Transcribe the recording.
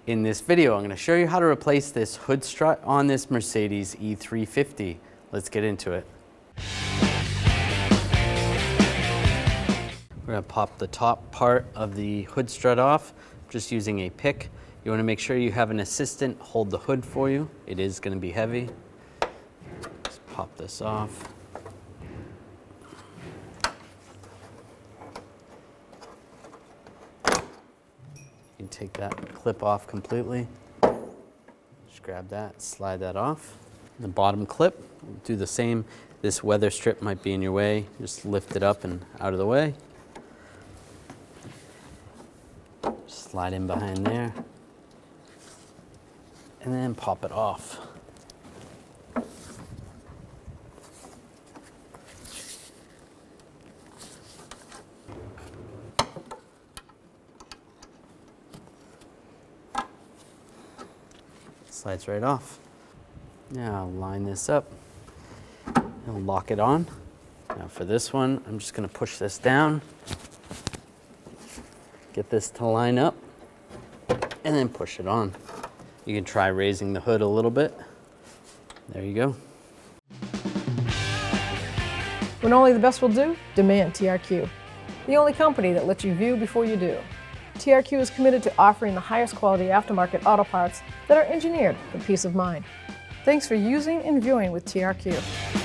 In this video, I'm going to show you how to replace this hood strut on this Mercedes E350. Let's get into it. We're going to pop the top part of the hood strut off, just using a pick. You want to make sure you have an assistant hold the hood for you. It is going to be heavy. Just pop this off. You can take that clip off completely. Just grab that, slide that off. The bottom clip, do the same. This weather strip might be in your way. Just lift it up and out of the way. Slide in behind there. And then pop it off. Slides right off. Now line this up and lock it on. Now for this one, I'm just going to push this down, get this to line up, and then push it on. You can try raising the hood a little bit. There you go. When only the best will do, demand TRQ. The only company that lets you view before you do. TRQ is committed to offering the highest quality aftermarket auto parts that are engineered for peace of mind. Thanks for using and viewing with TRQ.